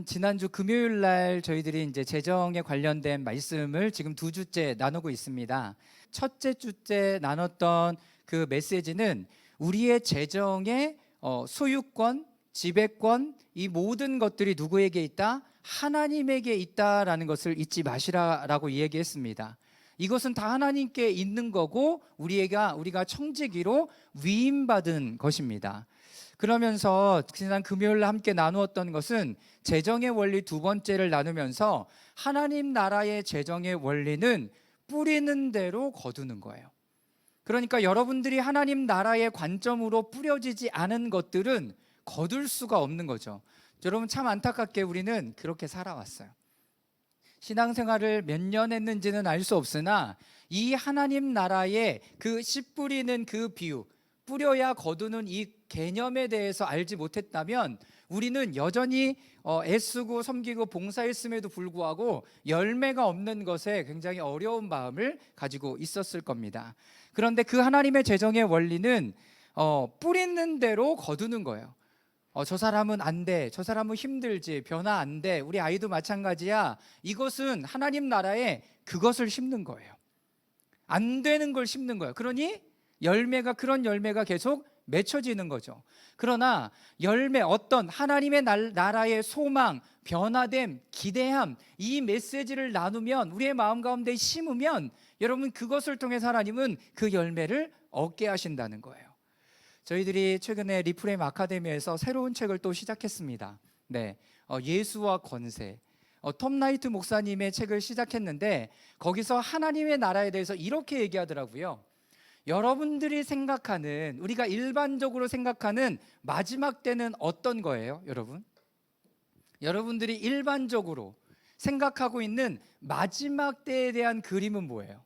지난주 금요일 날 저희들이 이제 재정에 관련된 말씀을 지금 두 주째 나누고 있습니다. 첫째 주째 나눴던 그 메시지는 우리의 재정의 소유권, 지배권, 이 모든 것들이 누구에게 있다? 하나님에게 있다라는 것을 잊지 마시라라고 이야기했습니다. 이것은 다 하나님께 있는 거고 우리가 청지기로 위임받은 것입니다. 그러면서 지난 금요일 함께 나누었던 것은 재정의 원리 두 번째를 나누면서 하나님 나라의 재정의 원리는 뿌리는 대로 거두는 거예요. 그러니까 여러분들이 하나님 나라의 관점으로 뿌려지지 않은 것들은 거둘 수가 없는 거죠. 여러분, 참 안타깝게 우리는 그렇게 살아왔어요. 신앙생활을 몇 년 했는지는 알 수 없으나 이 하나님 나라의 그 씨 뿌리는 그 비유, 뿌려야 거두는 이 개념에 대해서 알지 못했다면 우리는 여전히 애쓰고 섬기고 봉사했음에도 불구하고 열매가 없는 것에 굉장히 어려운 마음을 가지고 있었을 겁니다. 그런데 그 하나님의 재정의 원리는 뿌리는 대로 거두는 거예요. 저 사람은 안 돼, 저 사람은 힘들지, 변화 안 돼, 우리 아이도 마찬가지야. 이것은 하나님 나라에 그것을 심는 거예요. 안 되는 걸 심는 거예요. 그러니 그런 열매가 계속 맺혀지는 거죠. 그러나 열매, 어떤 하나님의 나라의 소망, 변화됨, 기대함, 이 메시지를 나누면, 우리의 마음 가운데 심으면 여러분, 그것을 통해서 하나님은 그 열매를 얻게 하신다는 거예요. 저희들이 최근에 리프레임 아카데미에서 새로운 책을 또 시작했습니다. 네, 예수와 권세. 톰 라이트 목사님의 책을 시작했는데 거기서 하나님의 나라에 대해서 이렇게 얘기하더라고요. 여러분들이 생각하는, 우리가 일반적으로 생각하는 마지막 때는 어떤 거예요, 여러분? 여러분들이 일반적으로 생각하고 있는 마지막 때에 대한 그림은 뭐예요?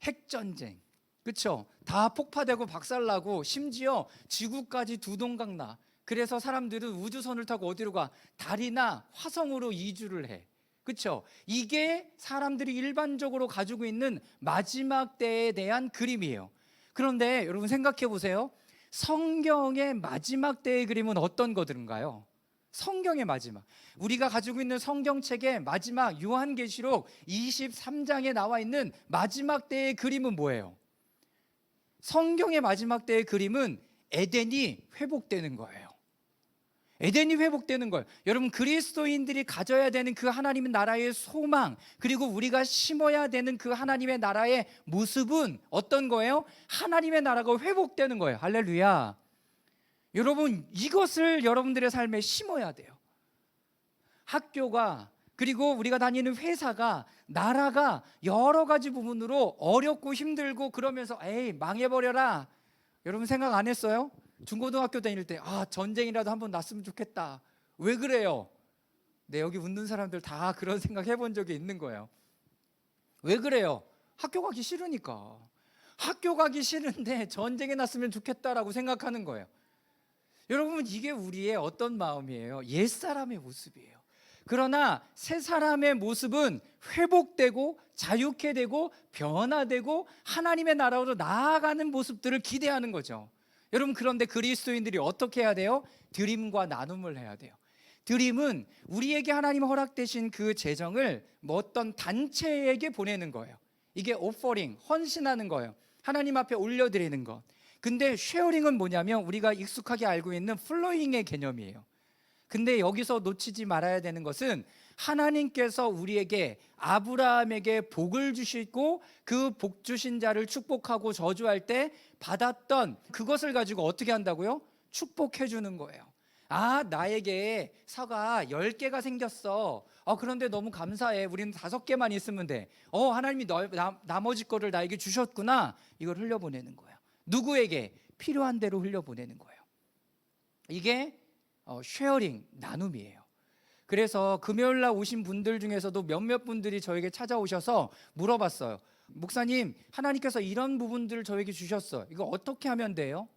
핵전쟁, 그렇죠? 다 폭파되고 박살나고 심지어 지구까지 두동강 나. 그래서 사람들은 우주선을 타고 어디로 가? 달이나 화성으로 이주를 해. 그렇죠? 이게 사람들이 일반적으로 가지고 있는 마지막 때에 대한 그림이에요. 그런데 여러분 생각해 보세요. 성경의 마지막 때의 그림은 어떤 거들인가요? 성경의 마지막, 우리가 가지고 있는 성경책의 마지막 요한계시록 23장에 나와 있는 마지막 때의 그림은 뭐예요? 성경의 마지막 때의 그림은 에덴이 회복되는 거예요. 에덴이 회복되는 걸, 여러분, 그리스도인들이 가져야 되는 그 하나님의 나라의 소망, 그리고 우리가 심어야 되는 그 하나님의 나라의 모습은 어떤 거예요? 하나님의 나라가 회복되는 거예요. 할렐루야. 여러분, 이것을 여러분들의 삶에 심어야 돼요. 학교가, 그리고 우리가 다니는 회사가, 나라가 여러 가지 부분으로 어렵고 힘들고 그러면서 에이 망해버려라, 여러분 생각 안 했어요? 중고등학교 다닐 때 전쟁이라도 한번 났으면 좋겠다. 왜 그래요? 네, 여기 웃는 사람들 다 그런 생각 해본 적이 있는 거예요. 왜 그래요? 학교 가기 싫으니까. 학교 가기 싫은데 전쟁이 났으면 좋겠다라고 생각하는 거예요. 여러분, 이게 우리의 어떤 마음이에요? 옛사람의 모습이에요. 그러나 새 사람의 모습은 회복되고 자유케 되고 변화되고 하나님의 나라로 나아가는 모습들을 기대하는 거죠. 여러분, 그런데 그리스도인들이 어떻게 해야 돼요? 드림과 나눔을 해야 돼요. 드림은 우리에게 하나님 허락되신 그 재정을 어떤 단체에게 보내는 거예요. 이게 오퍼링, 헌신하는 거예요. 하나님 앞에 올려드리는 것. 근데 쉐어링은 뭐냐면 우리가 익숙하게 알고 있는 플로잉의 개념이에요. 근데 여기서 놓치지 말아야 되는 것은 하나님께서 우리에게, 아브라함에게 복을 주시고 그 복 주신 자를 축복하고 저주할 때 받았던 그것을 가지고 어떻게 한다고요? 축복해 주는 거예요. 나에게 사과 10개가 생겼어. 그런데 너무 감사해. 우리는 5개만 있으면 돼. 하나님이 나머지 거를 나에게 주셨구나. 이걸 흘려보내는 거예요. 누구에게? 필요한 대로 흘려보내는 거예요. 이게 쉐어링, 나눔이에요. 그래서 금요일 날 오신 분들 중에서도 몇몇 분들이 저에게 찾아오셔서 물어봤어요. 목사님, 하나님께서 이런 부분들을 저에게 주셨어. 이거 어떻게 하면 돼요?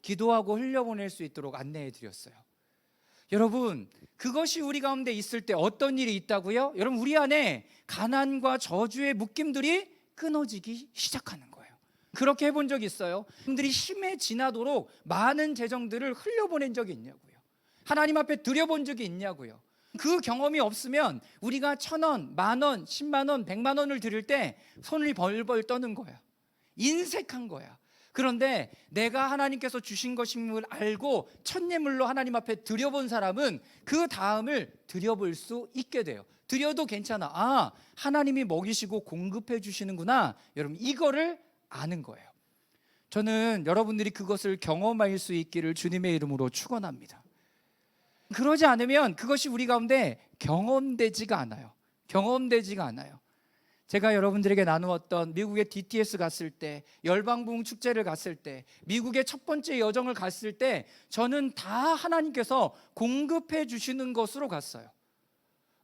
기도하고 흘려보낼 수 있도록 안내해 드렸어요. 여러분, 그것이 우리 가운데 있을 때 어떤 일이 있다고요? 여러분, 우리 안에 가난과 저주의 묶임들이 끊어지기 시작하는 거예요. 그렇게 해본 적 있어요? 여러분들이 힘에 지나도록 많은 재정들을 흘려보낸 적이 있냐고요. 하나님 앞에 드려본 적이 있냐고요. 그 경험이 없으면 우리가 1,000원, 10,000원, 10만 원, 100만 원을 드릴 때 손을 벌벌 떠는 거야. 인색한 거야. 그런데 내가 하나님께서 주신 것임을 알고 첫 예물로 하나님 앞에 드려본 사람은 그 다음을 드려볼 수 있게 돼요. 드려도 괜찮아. 아, 하나님이 먹이시고 공급해 주시는구나. 여러분, 이거를 아는 거예요. 저는 여러분들이 그것을 경험할 수 있기를 주님의 이름으로 축원합니다. 그러지 않으면 그것이 우리 가운데 경험되지가 않아요. 경험되지가 않아요. 제가 여러분들에게 나누었던 미국의 DTS 갔을 때, 열방부흥 축제를 갔을 때, 미국의 첫 번째 여정을 갔을 때 저는 다 하나님께서 공급해 주시는 것으로 갔어요.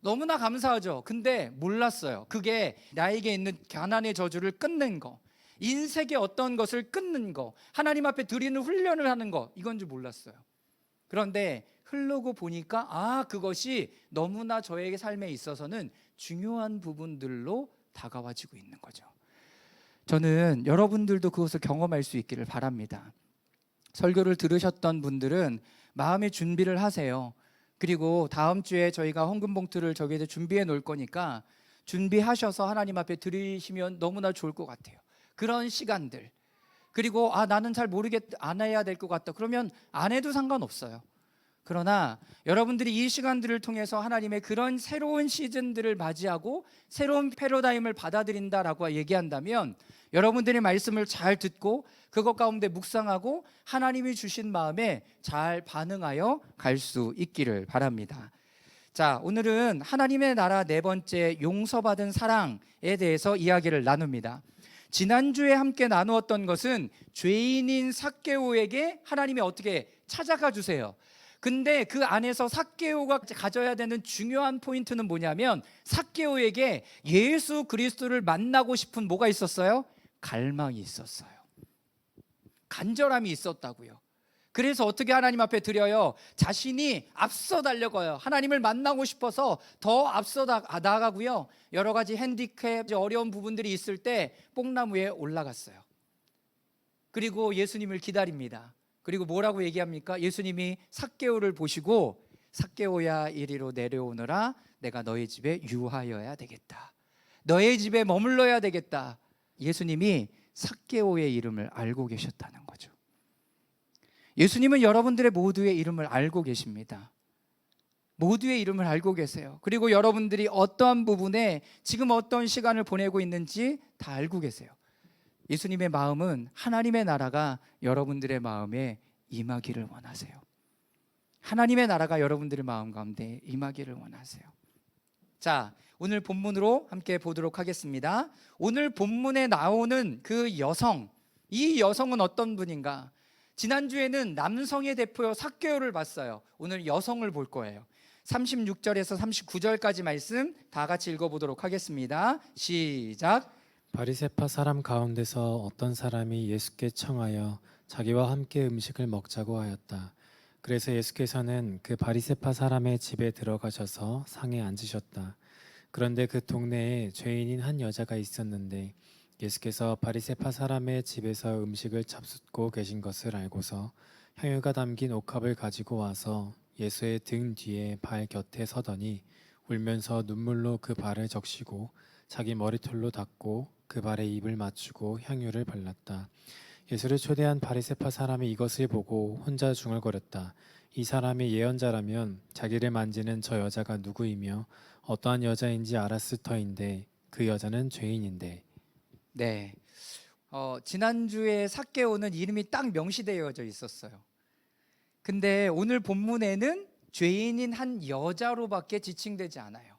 너무나 감사하죠. 근데 몰랐어요. 그게 나에게 있는 가난의 저주를 끊는 거, 인색의 어떤 것을 끊는 거, 하나님 앞에 드리는 훈련을 하는 거, 이건 줄 몰랐어요. 그런데 흐르고 보니까 그것이 너무나 저에게 삶에 있어서는 중요한 부분들로 다가와지고 있는 거죠. 저는 여러분들도 그것을 경험할 수 있기를 바랍니다. 설교를 들으셨던 분들은 마음의 준비를 하세요. 그리고 다음 주에 저희가 헌금 봉투를 저기에 준비해 놓을 거니까 준비하셔서 하나님 앞에 드리시면 너무나 좋을 것 같아요. 그런 시간들. 그리고 나는 잘 안 해야 될 것 같다. 그러면 안 해도 상관없어요. 그러나 여러분들이 이 시간들을 통해서 하나님의 그런 새로운 시즌들을 맞이하고 새로운 패러다임을 받아들인다라고 얘기한다면, 여러분들의 말씀을 잘 듣고 그것 가운데 묵상하고 하나님이 주신 마음에 잘 반응하여 갈 수 있기를 바랍니다. 자, 오늘은 하나님의 나라 네 번째, 용서받은 사랑에 대해서 이야기를 나눕니다. 지난주에 함께 나누었던 것은 죄인인 삭개오에게 하나님이 어떻게 찾아가 주세요. 근데 그 안에서 삭개오가 가져야 되는 중요한 포인트는 뭐냐면, 삭개오에게 예수 그리스도를 만나고 싶은 뭐가 있었어요? 갈망이 있었어요. 간절함이 있었다고요. 그래서 어떻게 하나님 앞에 드려요? 자신이 앞서 달려가요. 하나님을 만나고 싶어서 더 앞서 나가고요. 여러 가지 핸디캡, 어려운 부분들이 있을 때 뽕나무에 올라갔어요. 그리고 예수님을 기다립니다. 그리고 뭐라고 얘기합니까? 예수님이 삭개오를 보시고, 삭개오야 이리로 내려오너라, 내가 너의 집에 유하여야 되겠다, 너의 집에 머물러야 되겠다. 예수님이 삭개오의 이름을 알고 계셨다는 거죠. 예수님은 여러분들의 모두의 이름을 알고 계십니다. 모두의 이름을 알고 계세요. 그리고 여러분들이 어떠한 부분에 지금 어떤 시간을 보내고 있는지 다 알고 계세요. 예수님의 마음은 하나님의 나라가 여러분들의 마음에 임하기를 원하세요. 하나님의 나라가 여러분들의 마음 가운데 임하기를 원하세요. 자, 오늘 본문으로 함께 보도록 하겠습니다. 오늘 본문에 나오는 그 여성, 이 여성은 어떤 분인가? 지난주에는 남성의 대표 삭개오를 봤어요. 오늘 여성을 볼 거예요. 36절에서 39절까지 말씀 다 같이 읽어보도록 하겠습니다. 시작. 바리새파 사람 가운데서 어떤 사람이 예수께 청하여 자기와 함께 음식을 먹자고 하였다. 그래서 예수께서는 그 바리새파 사람의 집에 들어가셔서 상에 앉으셨다. 그런데 그 동네에 죄인인 한 여자가 있었는데, 예수께서 바리새파 사람의 집에서 음식을 잡숫고 계신 것을 알고서 향유가 담긴 옥합을 가지고 와서 예수의 등 뒤에 발 곁에 서더니 울면서 눈물로 그 발을 적시고 자기 머리털로 닦고 그 발에 입을 맞추고 향유를 발랐다. 예수를 초대한 바리새파 사람이 이것을 보고 혼자 중얼거렸다. 이 사람이 예언자라면 자기를 만지는 저 여자가 누구이며 어떠한 여자인지 알았을 터인데 그 여자는 죄인인데. 네, 지난주에 삭개오는 이름이 딱 명시되어져 있었어요. 근데 오늘 본문에는 죄인인 한 여자로밖에 지칭되지 않아요.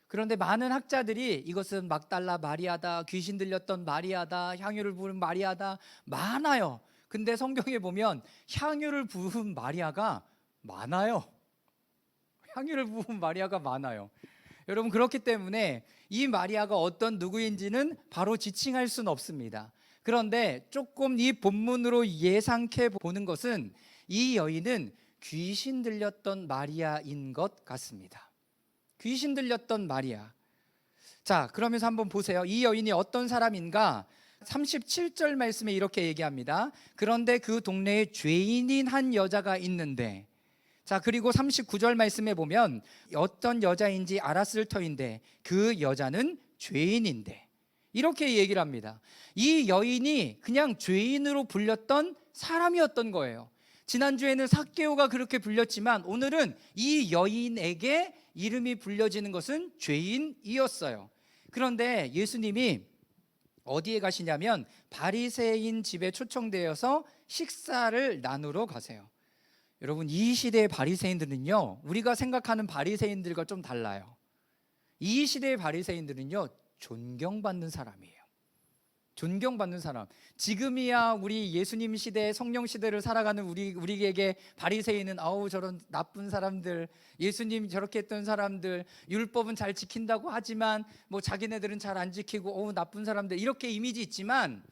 그런데 많은 학자들이 이것은 막달라 마리아다, 귀신 들렸던 마리아다, 향유를 부은 마리아다, 많아요. 근데 성경에 보면 향유를 부은 마리아가 많아요. 향유를 부은 마리아가 많아요. 여러분, 그렇기 때문에 이 마리아가 어떤 누구인지는 바로 지칭할 수는 없습니다. 그런데 조금 이 본문으로 예상해 보는 것은 이 여인은 귀신 들렸던 마리아인 것 같습니다. 귀신 들렸던 마리아. 자, 그러면서 한번 보세요. 이 여인이 어떤 사람인가? 37절 말씀에 이렇게 얘기합니다. 그런데 그 동네에 죄인인 한 여자가 있는데, 자, 그리고 39절 말씀에 보면 어떤 여자인지 알았을 터인데 그 여자는 죄인인데, 이렇게 얘기를 합니다. 이 여인이 그냥 죄인으로 불렸던 사람이었던 거예요. 지난주에는 삭개오가 그렇게 불렸지만 오늘은 이 여인에게 이름이 불려지는 것은 죄인이었어요. 그런데 예수님이 어디에 가시냐면 바리새인 집에 초청되어서 식사를 나누러 가세요. 여러분, 이 시대의 바리새인들은요, 우리가 생각하는 바리새인들과 좀 달라요. 이 시대의 바리새인들은요, 존경받는 사람이에요. 존경받는 사람. 지금이야 우리 예수님 시대, 성령 시대를 살아가는 우리에게 바리새인은 아우 저런 나쁜 사람들, 예수님 저렇게 했던 사람들, 율법은 잘 지킨다고 하지만 뭐 자기네들은 잘 안 지키고 어우 나쁜 사람들, 이렇게 이미지 있지만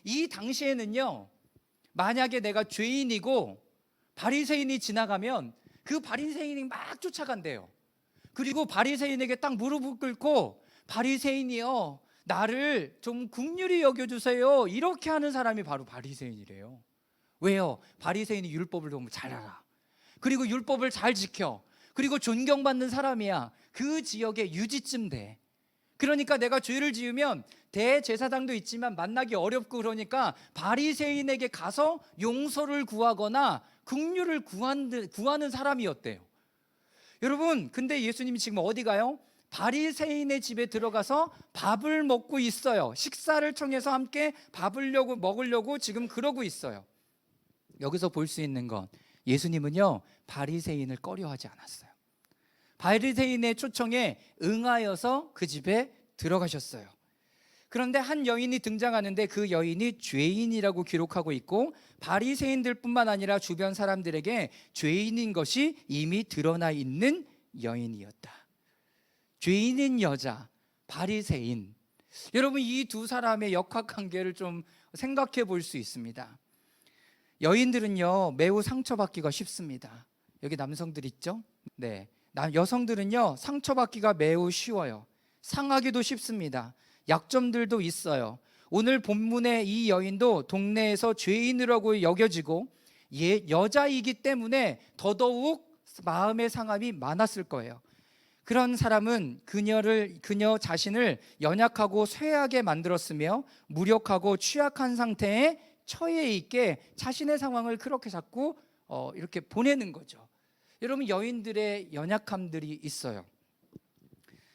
이 당시에는요, 만약에 내가 죄인이고 바리새인이 지나가면 그 바리새인이 막 쫓아간대요. 그리고 바리새인에게 딱 무릎을 꿇고 바리새인이요, 나를 좀 긍휼히 여겨주세요, 이렇게 하는 사람이 바로 바리새인이래요. 왜요? 바리새인이 율법을 너무 잘 알아. 그리고 율법을 잘 지켜. 그리고 존경받는 사람이야. 그 지역에 유지쯤 돼. 그러니까 내가 죄를 지으면 대제사장도 있지만 만나기 어렵고, 그러니까 바리새인에게 가서 용서를 구하거나 긍휼을 구하는 사람이었대요. 여러분, 근데 예수님이 지금 어디 가요? 바리새인의 집에 들어가서 밥을 먹고 있어요. 식사를 청해서 함께 먹으려고 지금 그러고 있어요. 여기서 볼 수 있는 건 예수님은요, 바리새인을 꺼려하지 않았어요. 바리새인의 초청에 응하여서 그 집에 들어가셨어요. 그런데 한 여인이 등장하는데 그 여인이 죄인이라고 기록하고 있고, 바리새인들뿐만 아니라 주변 사람들에게 죄인인 것이 이미 드러나 있는 여인이었다. 죄인인 여자, 바리새인. 여러분, 이 두 사람의 역학관계를 좀 생각해 볼 수 있습니다. 여인들은요, 매우 상처받기가 쉽습니다. 여기 남성들 있죠? 네. 여성들은요, 상처받기가 매우 쉬워요. 상하기도 쉽습니다. 약점들도 있어요. 오늘 본문의 이 여인도 동네에서 죄인이라고 여겨지고 여자이기 때문에 더더욱 마음의 상함이 많았을 거예요. 그런 사람은 그녀 자신을 연약하고 쇠하게 만들었으며 무력하고 취약한 상태에 처해 있게 자신의 상황을 그렇게 자꾸 이렇게 보내는 거죠. 여러분, 여인들의 연약함들이 있어요.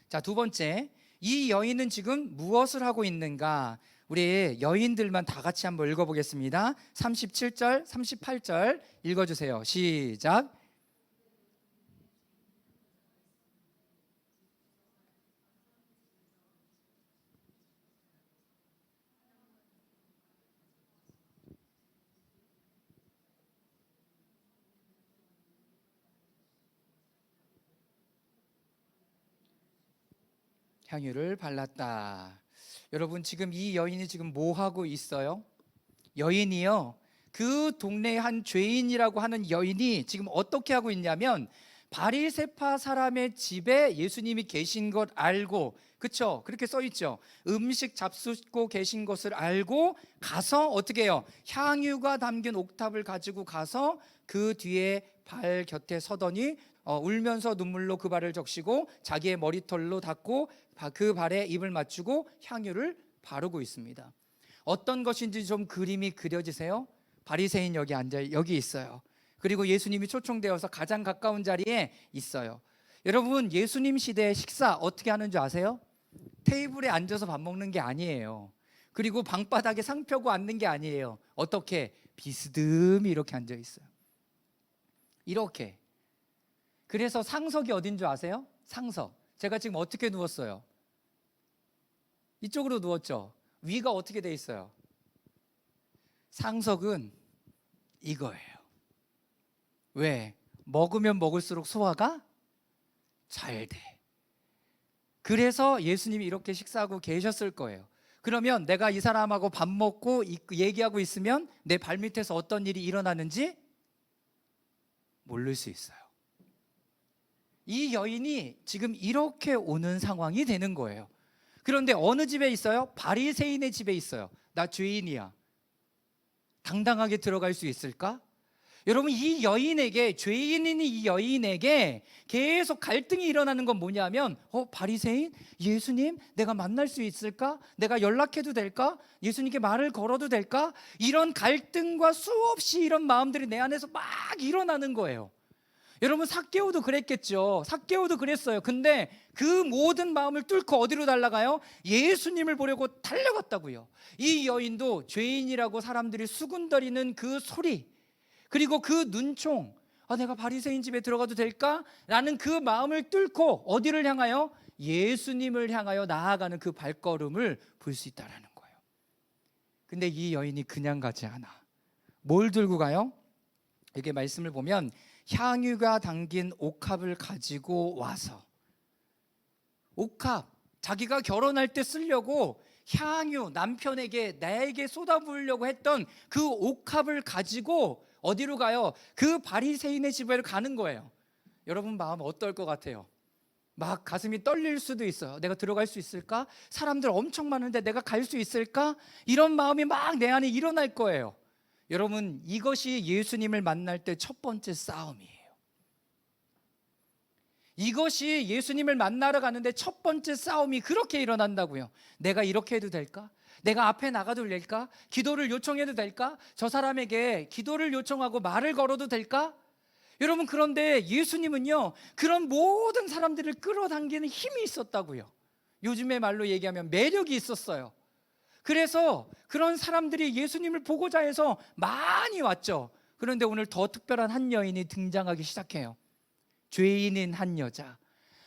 자, 두 번째, 이 여인은 지금 무엇을 하고 있는가? 우리 여인들만 다 같이 한번 읽어보겠습니다. 37절, 38절 읽어주세요. 시작. 향유를 발랐다. 여러분, 지금 이 여인이 지금 뭐 하고 있어요? 여인이요, 그 동네의 한 죄인이라고 하는 여인이 지금 어떻게 하고 있냐면, 바리새파 사람의 집에 예수님이 계신 것 알고, 그쵸? 그렇게 써 있죠. 음식 잡수고 계신 것을 알고 가서 어떻게 해요? 향유가 담긴 옥탑을 가지고 가서 그 뒤에 발 곁에 서더니 울면서 눈물로 그 발을 적시고 자기의 머리털로 닦고 그 발에 입을 맞추고 향유를 바르고 있습니다. 어떤 것인지 좀 그림이 그려지세요? 바리새인 여기 있어요. 그리고 예수님이 초청되어서 가장 가까운 자리에 있어요. 여러분, 예수님 시대의 식사 어떻게 하는 줄 아세요? 테이블에 앉아서 밥 먹는 게 아니에요. 그리고 방바닥에 상 펴고 앉는 게 아니에요. 어떻게? 비스듬히 이렇게 앉아 있어요. 이렇게. 그래서 상석이 어딘 줄 아세요? 상석. 제가 지금 어떻게 누웠어요? 이쪽으로 누웠죠. 위가 어떻게 돼 있어요? 상석은 이거예요. 왜? 먹으면 먹을수록 소화가 잘 돼. 그래서 예수님이 이렇게 식사하고 계셨을 거예요. 그러면 내가 이 사람하고 밥 먹고 얘기하고 있으면 내 발밑에서 어떤 일이 일어나는지 모를 수 있어요. 이 여인이 지금 이렇게 오는 상황이 되는 거예요. 그런데 어느 집에 있어요? 바리새인의 집에 있어요. 나 죄인이야. 당당하게 들어갈 수 있을까? 여러분, 이 여인에게, 죄인인 이 여인에게 계속 갈등이 일어나는 건 뭐냐면, 바리새인, 예수님 내가 만날 수 있을까? 내가 연락해도 될까? 예수님께 말을 걸어도 될까? 이런 갈등과 수없이 이런 마음들이 내 안에서 막 일어나는 거예요. 여러분, 삭개오도 그랬겠죠. 삭개오도 그랬어요. 근데 그 모든 마음을 뚫고 어디로 달려가요? 예수님을 보려고 달려갔다고요. 이 여인도 죄인이라고 사람들이 수군거리는 그 소리, 그리고 그 눈총, 내가 바리새인 집에 들어가도 될까? 라는 그 마음을 뚫고 어디를 향하여? 예수님을 향하여 나아가는 그 발걸음을 볼 수 있다라는 거예요. 근데 이 여인이 그냥 가지 않아. 뭘 들고 가요? 이게 말씀을 보면 향유가 담긴 옥합을 가지고 와서, 옥합, 자기가 결혼할 때 쓰려고 향유, 남편에게, 나에게 쏟아부으려고 했던 그 옥합을 가지고 어디로 가요? 그 바리새인의 집에 가는 거예요. 여러분 마음 어떨 것 같아요? 막 가슴이 떨릴 수도 있어요. 내가 들어갈 수 있을까? 사람들 엄청 많은데 내가 갈 수 있을까? 이런 마음이 막 내 안에 일어날 거예요. 여러분, 이것이 예수님을 만날 때 첫 번째 싸움이에요. 이것이 예수님을 만나러 가는데 첫 번째 싸움이 그렇게 일어난다고요. 내가 이렇게 해도 될까? 내가 앞에 나가도 될까? 기도를 요청해도 될까? 저 사람에게 기도를 요청하고 말을 걸어도 될까? 여러분, 그런데 예수님은요, 그런 모든 사람들을 끌어당기는 힘이 있었다고요. 요즘의 말로 얘기하면 매력이 있었어요. 그래서 그런 사람들이 예수님을 보고자 해서 많이 왔죠. 그런데 오늘 더 특별한 한 여인이 등장하기 시작해요. 죄인인 한 여자,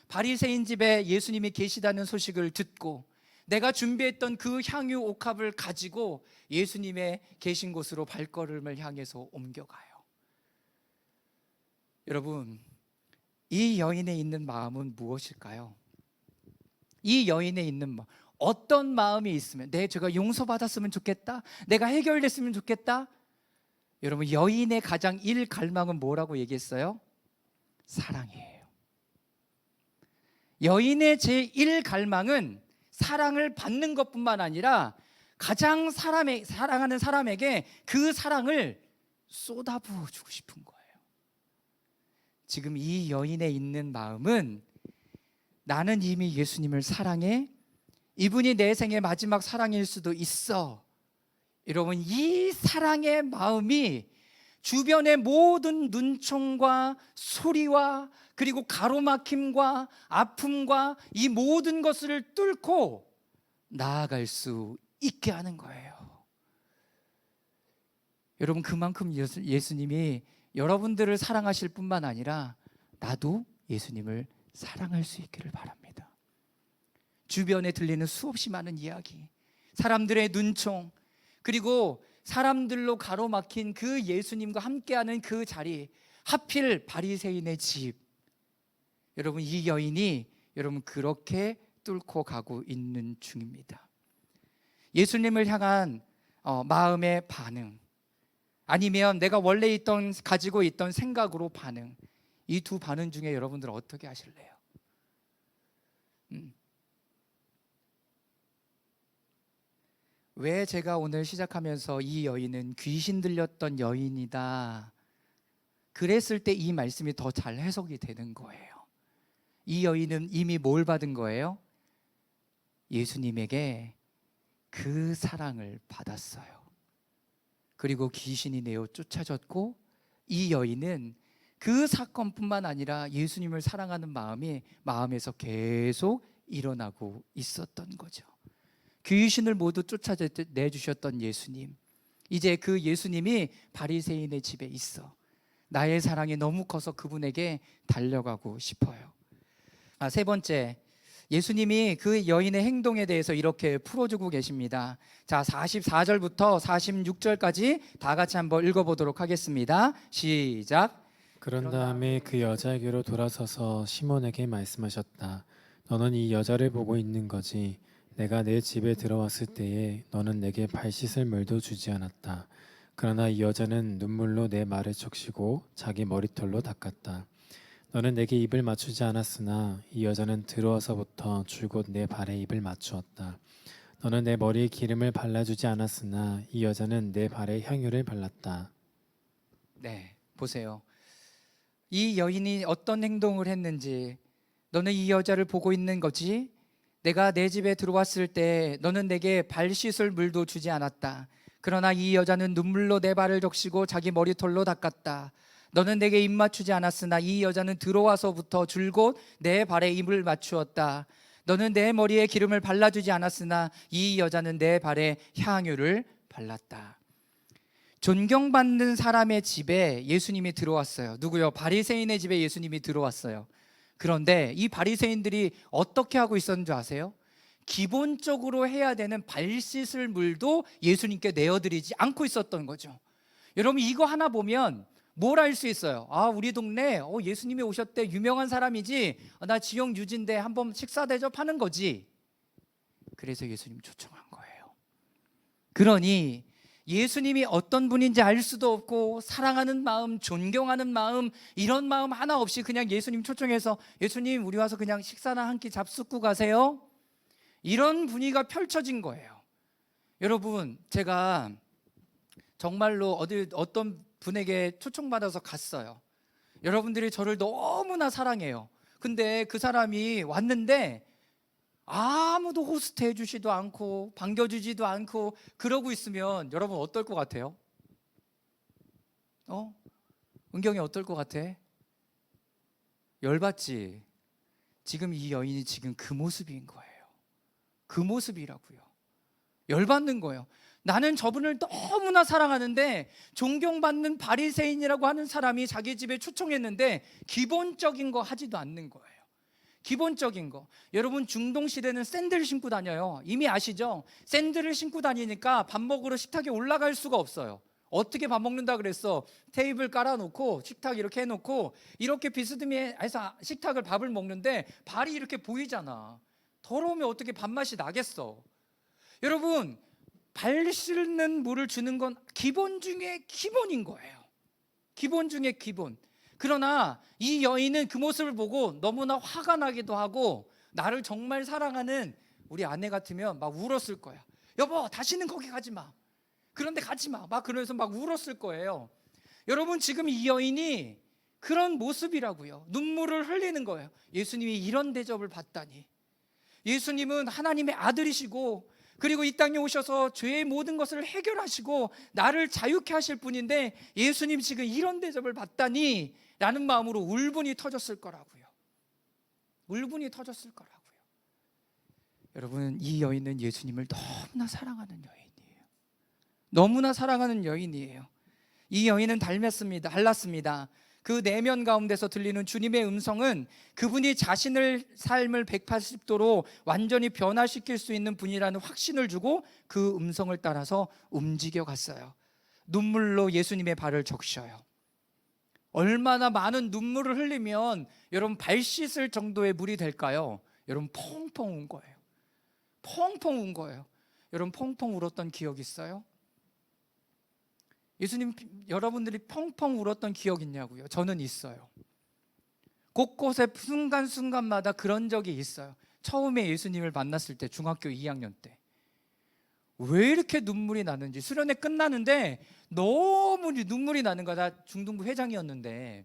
바리새인 집에 예수님이 계시다는 소식을 듣고 내가 준비했던 그 향유 옥합을 가지고 예수님의 계신 곳으로 발걸음을 향해서 옮겨가요. 여러분, 이 여인에 있는 마음은 무엇일까요? 이 여인에 있는 마음, 어떤 마음이 있으면, 제가 용서받았으면 좋겠다, 내가 해결됐으면 좋겠다. 여러분, 여인의 가장 갈망은 뭐라고 얘기했어요? 사랑이에요. 여인의 제1갈망은 사랑을 받는 것뿐만 아니라 가장 사랑하는 사람에게 그 사랑을 쏟아부어 주고 싶은 거예요. 지금 이 여인에 있는 마음은, 나는 이미 예수님을 사랑해, 이분이 내 생의 마지막 사랑일 수도 있어. 여러분, 이 사랑의 마음이 주변의 모든 눈총과 소리와 그리고 가로막힘과 아픔과 이 모든 것을 뚫고 나아갈 수 있게 하는 거예요. 여러분, 그만큼 예수님이 여러분들을 사랑하실 뿐만 아니라 나도 예수님을 사랑할 수 있기를 바랍니다. 주변에 들리는 수없이 많은 이야기, 사람들의 눈총, 그리고 사람들로 가로막힌 그 예수님과 함께하는 그 자리, 하필 바리새인의 집, 여러분, 이 여인이 여러분 그렇게 뚫고 가고 있는 중입니다. 예수님을 향한 마음의 반응, 아니면 내가 원래 가지고 있던 생각으로 반응, 이 두 반응 중에 여러분들 어떻게 하실래요? 왜 제가 오늘 시작하면서 이 여인은 귀신 들렸던 여인이다 그랬을 때 이 말씀이 더 잘 해석이 되는 거예요. 이 여인은 이미 뭘 받은 거예요? 예수님에게 그 사랑을 받았어요. 그리고 귀신이 내어 쫓아졌고, 이 여인은 그 사건뿐만 아니라 예수님을 사랑하는 마음이 마음에서 계속 일어나고 있었던 거죠. 귀신을 모두 쫓아내주셨던 예수님, 이제 그 예수님이 바리새인의 집에 있어. 나의 사랑이 너무 커서 그분에게 달려가고 싶어요. 세 번째, 예수님이 그 여인의 행동에 대해서 이렇게 풀어주고 계십니다. 자, 44절부터 46절까지 다 같이 한번 읽어보도록 하겠습니다. 시작. 그런 다음에 그 여자에게로 돌아서서 시몬에게 말씀하셨다. 너는 이 여자를 보고 있는 거지. 내가 내 집에 들어왔을 때에 너는 내게 발 씻을 물도 주지 않았다. 그러나 이 여자는 눈물로 내 말을 적시고 자기 머리털로 닦았다. 너는 내게 입을 맞추지 않았으나 이 여자는 들어와서부터 줄곧 내 발에 입을 맞추었다. 너는 내 머리에 기름을 발라주지 않았으나 이 여자는 내 발에 향유를 발랐다. 네, 보세요. 이 여인이 어떤 행동을 했는지, 너는 이 여자를 보고 있는 거지? 내가 내 집에 들어왔을 때 너는 내게 발 씻을 물도 주지 않았다. 그러나 이 여자는 눈물로 내 발을 적시고 자기 머리털로 닦았다. 너는 내게 입 맞추지 않았으나 이 여자는 들어와서부터 줄곧 내 발에 입을 맞추었다. 너는 내 머리에 기름을 발라주지 않았으나 이 여자는 내 발에 향유를 발랐다. 존경받는 사람의 집에 예수님이 들어왔어요. 누구요? 바리새인의 집에 예수님이 들어왔어요. 그런데 이 바리새인들이 어떻게 하고 있었는 줄 아세요? 기본적으로 해야 되는 발 씻을 물도 예수님께 내어드리지 않고 있었던 거죠. 여러분, 이거 하나 보면 뭘 알 수 있어요? 아, 우리 동네 예수님이 오셨대, 유명한 사람이지, 나 지역 유지인데 한번 식사 대접하는 거지. 그래서 예수님 초청한 거예요. 그러니 예수님이 어떤 분인지 알 수도 없고, 사랑하는 마음, 존경하는 마음, 이런 마음 하나 없이 그냥 예수님 초청해서 예수님 우리 와서 그냥 식사나 한 끼 잡숫고 가세요, 이런 분위기가 펼쳐진 거예요. 여러분, 제가 정말로 어떤 분에게 초청받아서 갔어요. 여러분들이 저를 너무나 사랑해요. 근데 그 사람이 왔는데 아무도 호스트 해주지도 않고 반겨주지도 않고 그러고 있으면 여러분 어떨 것 같아요? 은경이 어떨 것 같아? 열받지? 지금 이 여인이 지금 그 모습인 거예요. 그 모습이라고요. 열받는 거예요. 나는 저분을 너무나 사랑하는데 존경받는 바리새인이라고 하는 사람이 자기 집에 초청했는데 기본적인 거 하지도 않는 거예요. 기본적인 거. 여러분, 중동 시대는 샌들 신고 다녀요. 이미 아시죠? 샌들을 신고 다니니까 밥 먹으러 식탁에 올라갈 수가 없어요. 어떻게 밥 먹는다 그랬어? 테이블 깔아놓고 식탁 이렇게 해놓고 이렇게 비스듬히 해서 식탁을 밥을 먹는데 발이 이렇게 보이잖아. 더러우면 어떻게 밥맛이 나겠어? 여러분, 발 씻는 물을 주는 건 기본 중에 기본인 거예요. 기본 중에 기본. 그러나 이 여인은 그 모습을 보고 너무나 화가 나기도 하고, 나를 정말 사랑하는 우리 아내 같으면 막 울었을 거야. 여보, 다시는 거기 가지 마. 그런데 가지 마. 막 그러면서 막 울었을 거예요. 여러분, 지금 이 여인이 그런 모습이라고요. 눈물을 흘리는 거예요. 예수님이 이런 대접을 받다니. 예수님은 하나님의 아들이시고, 그리고 이 땅에 오셔서 죄의 모든 것을 해결하시고 나를 자유케 하실 분인데 예수님 지금 이런 대접을 받다니 라는 마음으로 울분이 터졌을 거라고요. 울분이 터졌을 거라고요. 여러분, 이 여인은 예수님을 너무나 사랑하는 여인이에요. 너무나 사랑하는 여인이에요. 이 여인은 달랐습니다. 그 내면 가운데서 들리는 주님의 음성은 그분이 자신의 삶을 180도로 완전히 변화시킬 수 있는 분이라는 확신을 주고 그 음성을 따라서 움직여 갔어요. 눈물로 예수님의 발을 적셔요. 얼마나 많은 눈물을 흘리면 여러분 발 씻을 정도의 물이 될까요? 여러분, 펑펑 운 거예요. 펑펑 운 거예요. 여러분, 펑펑 울었던 기억 있어요? 예수님, 여러분들이 펑펑 울었던 기억 있냐고요? 저는 있어요. 곳곳에 순간순간마다 그런 적이 있어요. 처음에 예수님을 만났을 때, 중학교 2학년 때 왜 이렇게 눈물이 나는지, 수련회 끝나는데 너무 눈물이 나는 거야. 나 중등부 회장이었는데,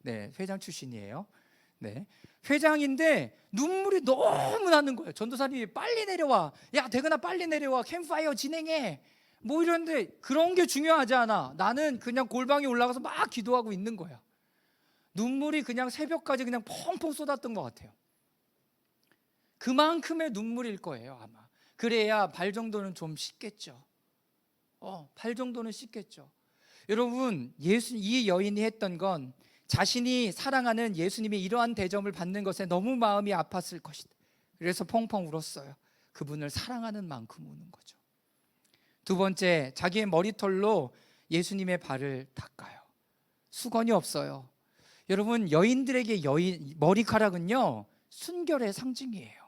네, 회장 출신이에요. 네, 회장인데 눈물이 너무 나는 거예요. 전도사님이 빨리 내려와, 야 대근아 빨리 내려와, 캠프파이어 진행해, 뭐 이런데 그런 게 중요하지 않아. 나는 그냥 골방에 올라가서 막 기도하고 있는 거야. 눈물이 그냥 새벽까지 그냥 펑펑 쏟았던 것 같아요. 그만큼의 눈물일 거예요 아마. 그래야 발 정도는 좀 씻겠죠. 발 정도는 씻겠죠. 여러분, 이 여인이 했던 건 자신이 사랑하는 예수님이 이러한 대접을 받는 것에 너무 마음이 아팠을 것이다. 그래서 펑펑 울었어요. 그분을 사랑하는 만큼 우는 거죠. 두 번째, 자기의 머리털로 예수님의 발을 닦아요. 수건이 없어요. 여러분, 여인들에게 머리카락은요 순결의 상징이에요.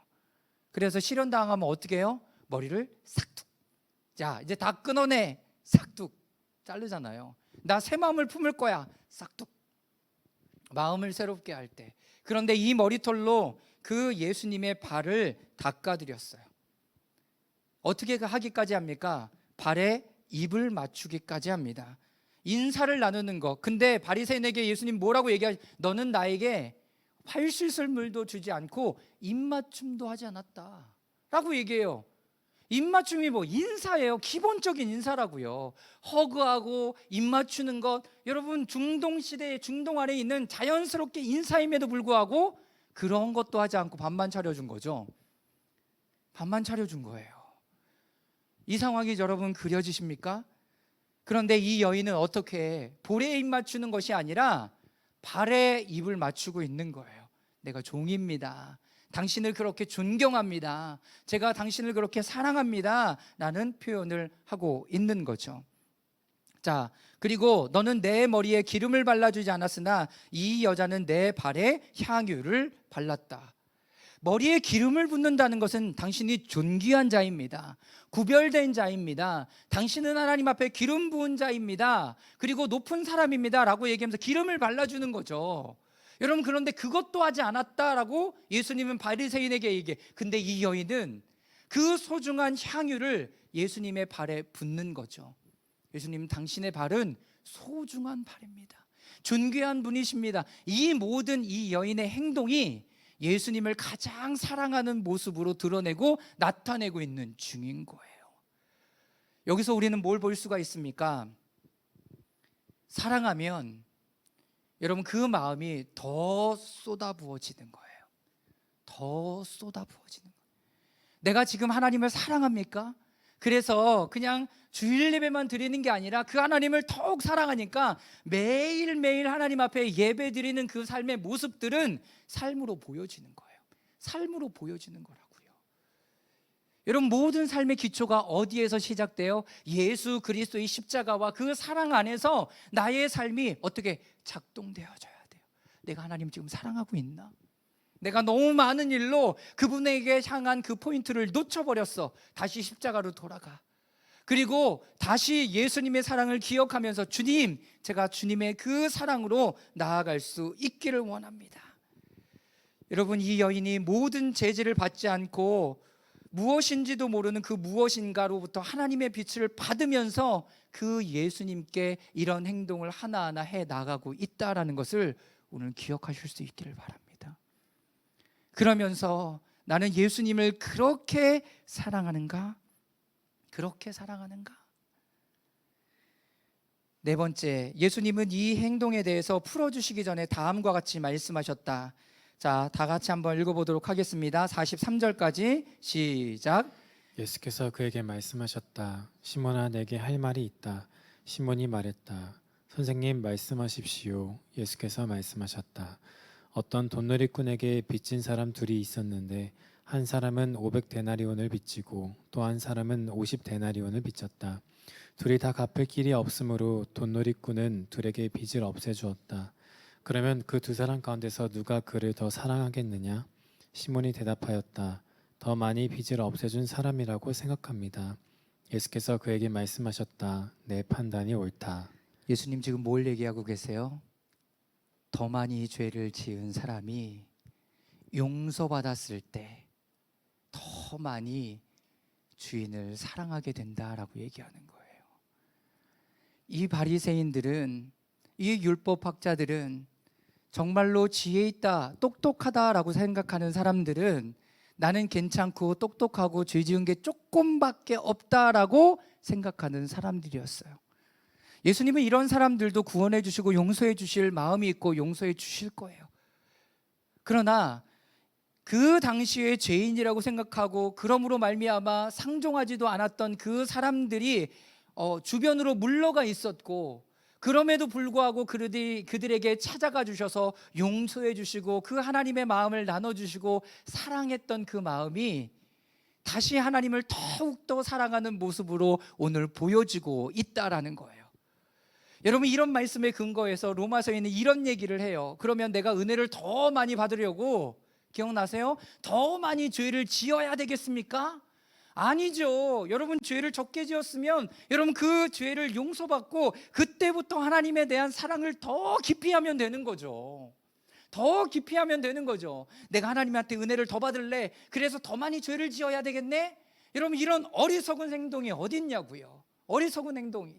그래서 실현당하면 어떻게 해요? 머리를 싹둑. 자, 이제 다 끊어내. 싹둑. 자르잖아요. 나 새 마음을 품을 거야. 싹둑. 마음을 새롭게 할 때. 그런데 이 머리털로 그 예수님의 발을 닦아드렸어요. 어떻게 하기까지 합니까? 발에 입을 맞추기까지 합니다. 인사를 나누는 것. 근데 바리새인에게 예수님 뭐라고 너는 나에게 팔 씻을 물도 주지 않고 입맞춤도 하지 않았다 라고 얘기해요. 입맞춤이 뭐 인사예요. 기본적인 인사라고요. 허그하고 입맞추는 것, 여러분 중동 시대에 중동 안에 있는 자연스럽게 인사임에도 불구하고 그런 것도 하지 않고 밥만 차려준 거죠. 밥만 차려준 거예요. 이 상황이 여러분 그려지십니까? 그런데 이 여인은 어떻게 볼에 입 맞추는 것이 아니라 발에 입을 맞추고 있는 거예요. 내가 종입니다. 당신을 그렇게 존경합니다. 제가 당신을 그렇게 사랑합니다. 라는 표현을 하고 있는 거죠. 자, 그리고 너는 내 머리에 기름을 발라주지 않았으나 이 여자는 내 발에 향유를 발랐다. 머리에 기름을 붓는다는 것은 당신이 존귀한 자입니다. 구별된 자입니다. 당신은 하나님 앞에 기름 부은 자입니다. 그리고 높은 사람입니다 라고 얘기하면서 기름을 발라주는 거죠. 여러분, 그런데 그것도 하지 않았다라고 예수님은 바리새인에게 얘기해. 근데 이 여인은 그 소중한 향유를 예수님의 발에 붓는 거죠. 예수님, 당신의 발은 소중한 발입니다. 존귀한 분이십니다. 이 모든 이 여인의 행동이 예수님을 가장 사랑하는 모습으로 드러내고 나타내고 있는 중인 거예요. 여기서 우리는 뭘 볼 수가 있습니까? 사랑하면 여러분 그 마음이 더 쏟아부어지는 거예요. 더 쏟아부어지는 거예요. 내가 지금 하나님을 사랑합니까? 그래서 그냥 주일 예배만 드리는 게 아니라 그 하나님을 더욱 사랑하니까 매일매일 하나님 앞에 예배 드리는 그 삶의 모습들은 삶으로 보여지는 거예요. 삶으로 보여지는 거라고요. 여러분, 모든 삶의 기초가 어디에서 시작돼요? 예수 그리스도의 십자가와 그 사랑 안에서 나의 삶이 어떻게 작동되어져야 돼요. 내가 하나님 지금 사랑하고 있나? 내가 너무 많은 일로 그분에게 향한 그 포인트를 놓쳐버렸어. 다시 십자가로 돌아가. 그리고 다시 예수님의 사랑을 기억하면서 주님, 제가 주님의 그 사랑으로 나아갈 수 있기를 원합니다. 여러분, 이 여인이 모든 제지를 받지 않고 무엇인지도 모르는 그 무엇인가로부터 하나님의 빛을 받으면서 그 예수님께 이런 행동을 하나하나 해 나가고 있다라는 것을 오늘 기억하실 수 있기를 바랍니다. 그러면서 나는 예수님을 그렇게 사랑하는가? 그렇게 사랑하는가? 네 번째, 예수님은 이 행동에 대해서 풀어주시기 전에 다음과 같이 말씀하셨다. 자, 다 같이 한번 읽어보도록 하겠습니다. 43절까지 시작. 예수께서 그에게 말씀하셨다. 시몬아, 내게 할 말이 있다. 시몬이 말했다. 선생님, 말씀하십시오. 예수께서 말씀하셨다. 어떤 돈놀이꾼에게 빚진 사람 둘이 있었는데 한 사람은 500데나리온을 빚지고 또 한 사람은 50데나리온을 빚졌다. 둘이 다 갚을 길이 없으므로 돈놀이꾼은 둘에게 빚을 없애주었다. 그러면 그 두 사람 가운데서 누가 그를 더 사랑하겠느냐? 시몬이 대답하였다. 더 많이 빚을 없애준 사람이라고 생각합니다. 예수께서 그에게 말씀하셨다. 내 판단이 옳다. 예수님 지금 뭘 얘기하고 계세요? 더 많이 죄를 지은 사람이 용서받았을 때 더 많이 주인을 사랑하게 된다라고 얘기하는 거예요. 이 바리새인들은, 이 율법학자들은 정말로 지혜 있다, 똑똑하다라고 생각하는 사람들은 나는 괜찮고 똑똑하고 죄 지은 게 조금밖에 없다라고 생각하는 사람들이었어요. 예수님은 이런 사람들도 구원해 주시고 용서해 주실 마음이 있고 용서해 주실 거예요. 그러나 그 당시에 죄인이라고 생각하고 그러므로 말미암아 상종하지도 않았던 그 사람들이 주변으로 물러가 있었고, 그럼에도 불구하고 그들에게 찾아가 주셔서 용서해 주시고 그 하나님의 마음을 나눠주시고 사랑했던 그 마음이 다시 하나님을 더욱더 사랑하는 모습으로 오늘 보여지고 있다라는 거예요. 여러분, 이런 말씀에 근거해서 로마서에는 이런 얘기를 해요. 그러면 내가 은혜를 더 많이 받으려고, 기억나세요? 더 많이 죄를 지어야 되겠습니까? 아니죠. 여러분, 죄를 적게 지었으면 여러분 그 죄를 용서받고 그때부터 하나님에 대한 사랑을 더 깊이 하면 되는 거죠. 더 깊이 하면 되는 거죠. 내가 하나님한테 은혜를 더 받을래, 그래서 더 많이 죄를 지어야 되겠네? 여러분, 이런 어리석은 행동이 어딨냐고요. 어리석은 행동이.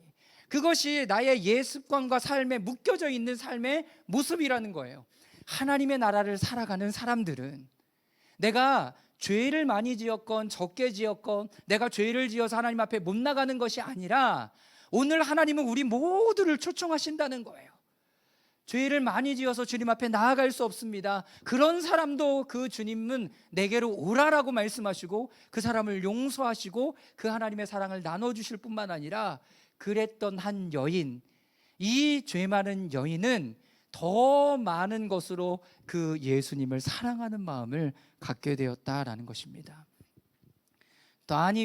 그것이 나의 옛 습관과 삶에 묶여져 있는 삶의 모습이라는 거예요. 하나님의 나라를 살아가는 사람들은 내가 죄를 많이 지었건 적게 지었건 내가 죄를 지어서 하나님 앞에 못 나가는 것이 아니라 오늘 하나님은 우리 모두를 초청하신다는 거예요. 죄를 많이 지어서 주님 앞에 나아갈 수 없습니다. 그런 사람도 그 주님은 내게로 오라라고 말씀하시고 그 사람을 용서하시고 그 하나님의 사랑을 나눠주실 뿐만 아니라 그랬던 한 여인, 이 죄 많은 여인은 더 많은 것으로 그 예수님을 사랑하는 마음을 갖게 되었다라는 것입니다.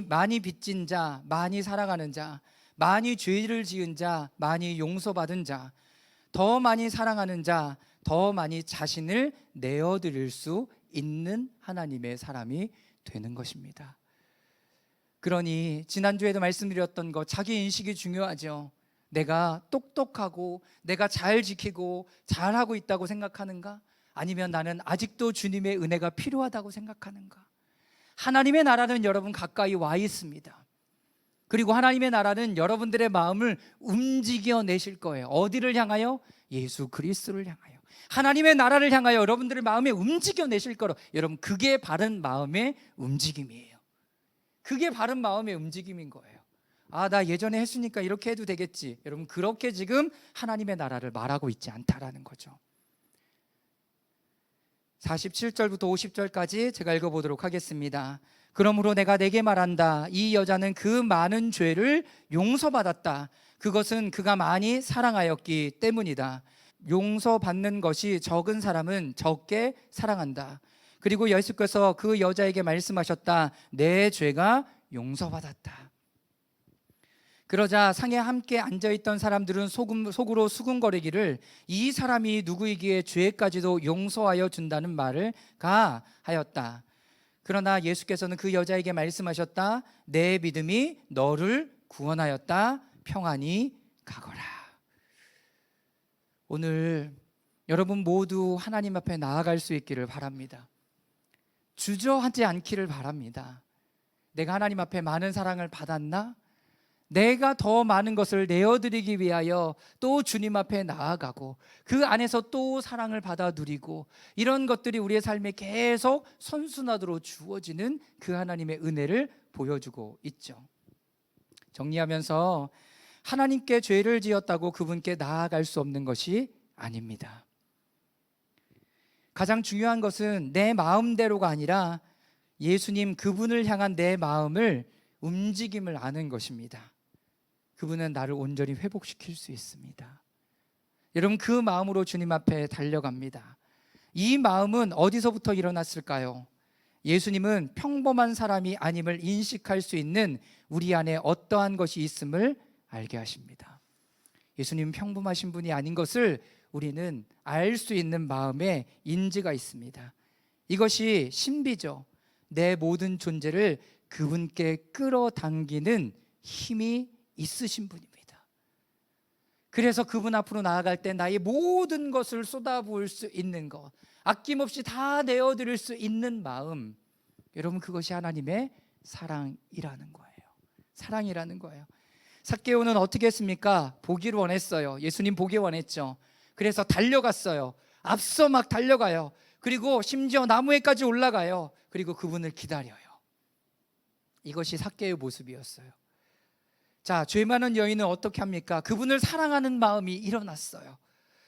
많이 빚진 자, 많이 사랑하는 자, 많이 죄를 지은 자, 많이 용서받은 자, 더 많이 사랑하는 자, 더 많이 자신을 내어드릴 수 있는 하나님의 사람이 되는 것입니다. 그러니 지난주에도 말씀드렸던 것, 자기 인식이 중요하죠. 내가 똑똑하고 내가 잘 지키고 잘하고 있다고 생각하는가? 아니면 나는 아직도 주님의 은혜가 필요하다고 생각하는가? 하나님의 나라는 여러분 가까이 와 있습니다. 그리고 하나님의 나라는 여러분들의 마음을 움직여 내실 거예요. 어디를 향하여? 예수 그리스도를 향하여. 하나님의 나라를 향하여 여러분들의 마음에 움직여 내실 거로. 여러분, 그게 바른 마음의 움직임이에요. 그게 바른 마음의 움직임인 거예요. 아, 나 예전에 했으니까 이렇게 해도 되겠지. 여러분, 그렇게 지금 하나님의 나라를 말하고 있지 않다라는 거죠. 47절부터 50절까지 제가 읽어보도록 하겠습니다. 그러므로 내가 내게 말한다. 이 여자는 그 많은 죄를 용서받았다. 그것은 그가 많이 사랑하였기 때문이다. 용서받는 것이 적은 사람은 적게 사랑한다. 그리고 예수께서 그 여자에게 말씀하셨다. 내 죄가 용서받았다. 그러자 상에 함께 앉아있던 사람들은 속으로 수군거리기를 이 사람이 누구이기에 죄까지도 용서하여 준다는 말을 가하였다. 그러나 예수께서는 그 여자에게 말씀하셨다. 내 믿음이 너를 구원하였다. 평안히 가거라. 오늘 여러분 모두 하나님 앞에 나아갈 수 있기를 바랍니다. 주저하지 않기를 바랍니다. 내가 하나님 앞에 많은 사랑을 받았나? 내가 더 많은 것을 내어드리기 위하여 또 주님 앞에 나아가고 그 안에서 또 사랑을 받아 누리고 이런 것들이 우리의 삶에 계속 선순환으로 주어지는 그 하나님의 은혜를 보여주고 있죠. 정리하면서 하나님께 죄를 지었다고 그분께 나아갈 수 없는 것이 아닙니다. 가장 중요한 것은 내 마음대로가 아니라 예수님 그분을 향한 내 마음을 움직임을 아는 것입니다. 그분은 나를 온전히 회복시킬 수 있습니다. 여러분, 그 마음으로 주님 앞에 달려갑니다. 이 마음은 어디서부터 일어났을까요? 예수님은 평범한 사람이 아님을 인식할 수 있는 우리 안에 어떠한 것이 있음을 알게 하십니다. 예수님은 평범하신 분이 아닌 것을 우리는 알 수 있는 마음에 인지가 있습니다. 이것이 신비죠. 내 모든 존재를 그분께 끌어당기는 힘이 있으신 분입니다. 그래서 그분 앞으로 나아갈 때 나의 모든 것을 쏟아부을 수 있는 것, 아낌없이 다 내어드릴 수 있는 마음, 여러분 그것이 하나님의 사랑이라는 거예요. 사랑이라는 거예요. 삭개오는 어떻게 했습니까? 보기를 원했어요. 예수님 보기 원했죠. 그래서 달려갔어요. 앞서 막 달려가요. 그리고 심지어 나무에까지 올라가요. 그리고 그분을 기다려요. 이것이 삭개의 모습이었어요. 자, 죄 많은 여인은 어떻게 합니까? 그분을 사랑하는 마음이 일어났어요.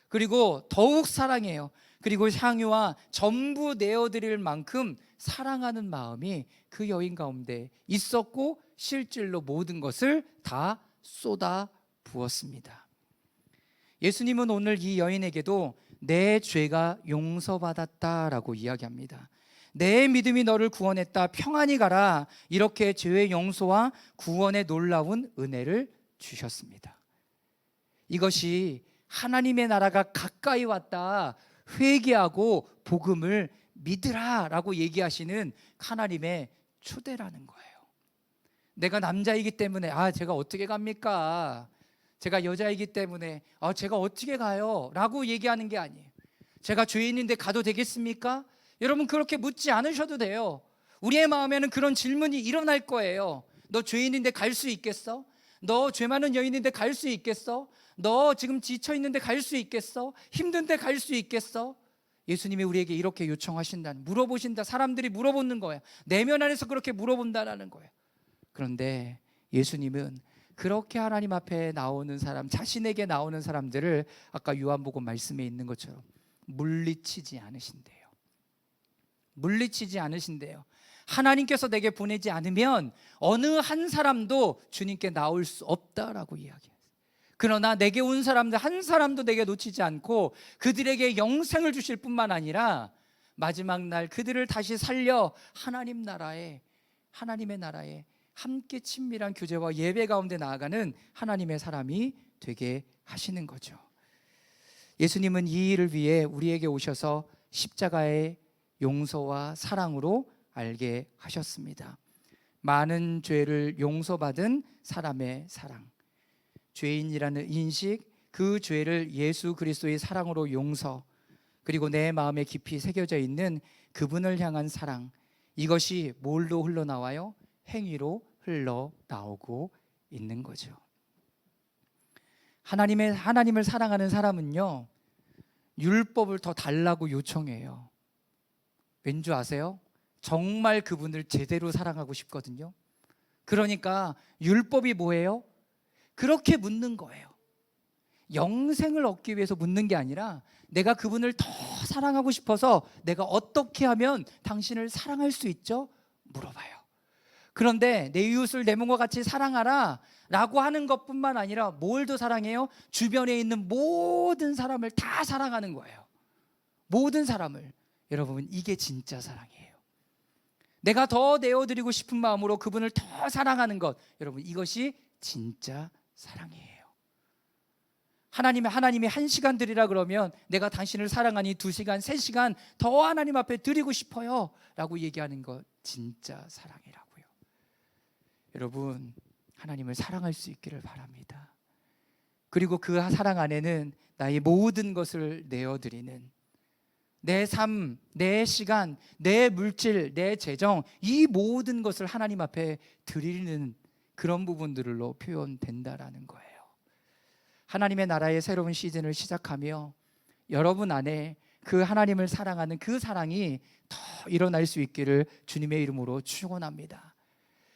그리고 더욱 사랑해요. 그리고 향유와 전부 내어드릴 만큼 사랑하는 마음이 그 여인 가운데 있었고 실질로 모든 것을 다 쏟아 부었습니다. 예수님은 오늘 이 여인에게도 내 죄가 용서받았다라고 이야기합니다. 내 믿음이 너를 구원했다. 평안히 가라. 이렇게 죄의 용서와 구원의 놀라운 은혜를 주셨습니다. 이것이 하나님의 나라가 가까이 왔다. 회개하고 복음을 믿으라 라고 얘기하시는 하나님의 초대라는 거예요. 내가 남자이기 때문에 제가 어떻게 갑니까? 제가 여자이기 때문에 제가 어떻게 가요? 라고 얘기하는 게 아니에요. 제가 죄인인데 가도 되겠습니까? 여러분 그렇게 묻지 않으셔도 돼요. 우리의 마음에는 그런 질문이 일어날 거예요. 너 죄인인데 갈 수 있겠어? 너 죄 많은 여인인데 갈 수 있겠어? 너 지금 지쳐 있는데 갈 수 있겠어? 힘든데 갈 수 있겠어? 예수님이 우리에게 이렇게 요청하신다는, 물어보신다. 사람들이 물어보는 거야. 내면 안에서 그렇게 물어본다라는 거예요. 그런데 예수님은 그렇게 하나님 앞에 나오는 사람, 자신에게 나오는 사람들을 아까 요한복음 말씀에 있는 것처럼 물리치지 않으신대요. 물리치지 않으신대요. 하나님께서 내게 보내지 않으면 어느 한 사람도 주님께 나올 수 없다라고 이야기해요. 그러나 내게 온 사람들 한 사람도 내게 놓치지 않고 그들에게 영생을 주실 뿐만 아니라 마지막 날 그들을 다시 살려 하나님의 나라에 함께 친밀한 교제와 예배 가운데 나아가는 하나님의 사람이 되게 하시는 거죠. 예수님은 이 일을 위해 우리에게 오셔서 십자가의 용서와 사랑으로 알게 하셨습니다. 많은 죄를 용서받은 사람의 사랑, 죄인이라는 인식, 그 죄를 예수 그리스도의 사랑으로 용서, 그리고 내 마음에 깊이 새겨져 있는 그분을 향한 사랑, 이것이 뭘로 흘러나와요? 행위로 흘러나오고 있는 거죠. 하나님을 사랑하는 사람은요, 율법을 더 달라고 요청해요. 왠지 아세요? 정말 그분을 제대로 사랑하고 싶거든요. 그러니까 율법이 뭐예요? 그렇게 묻는 거예요. 영생을 얻기 위해서 묻는 게 아니라 내가 그분을 더 사랑하고 싶어서 내가 어떻게 하면 당신을 사랑할 수 있죠? 물어봐요. 그런데 내 이웃을 내 몸과 같이 사랑하라 라고 하는 것뿐만 아니라 뭘 더 사랑해요? 주변에 있는 모든 사람을 다 사랑하는 거예요. 모든 사람을. 여러분, 이게 진짜 사랑이에요. 내가 더 내어드리고 싶은 마음으로 그분을 더 사랑하는 것, 여러분, 이것이 진짜 사랑이에요. 하나님이 1시간 드리라 그러면 내가 당신을 사랑하니 2시간, 3시간 더 하나님 앞에 드리고 싶어요 라고 얘기하는 것, 진짜 사랑이라고요. 여러분, 하나님을 사랑할 수 있기를 바랍니다. 그리고 그 사랑 안에는 나의 모든 것을 내어드리는, 내 삶, 내 시간, 내 물질, 내 재정, 이 모든 것을 하나님 앞에 드리는 그런 부분들로 표현된다라는 거예요. 하나님의 나라의 새로운 시즌을 시작하며 여러분 안에 그 하나님을 사랑하는 그 사랑이 더 일어날 수 있기를 주님의 이름으로 축원합니다.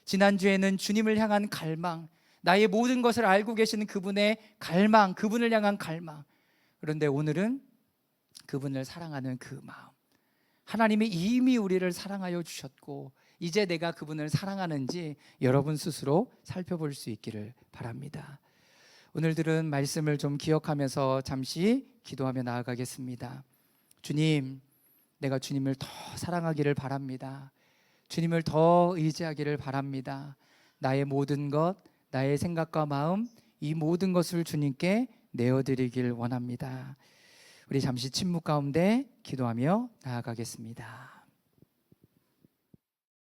지난주에는 주님을 향한 갈망, 나의 모든 것을 알고 계시는 그분의 갈망, 그분을 향한 갈망. 그런데 오늘은 그분을 사랑하는 그 마음, 하나님이 이미 우리를 사랑하여 주셨고 이제 내가 그분을 사랑하는지 여러분 스스로 살펴볼 수 있기를 바랍니다. 오늘 들은 말씀을 좀 기억하면서 잠시 기도하며 나아가겠습니다. 주님, 내가 주님을 더 사랑하기를 바랍니다. 주님을 더 의지하기를 바랍니다. 나의 모든 것, 나의 생각과 마음, 이 모든 것을 주님께 내어드리길 원합니다. 우리 잠시 침묵 가운데 기도하며 나아가겠습니다.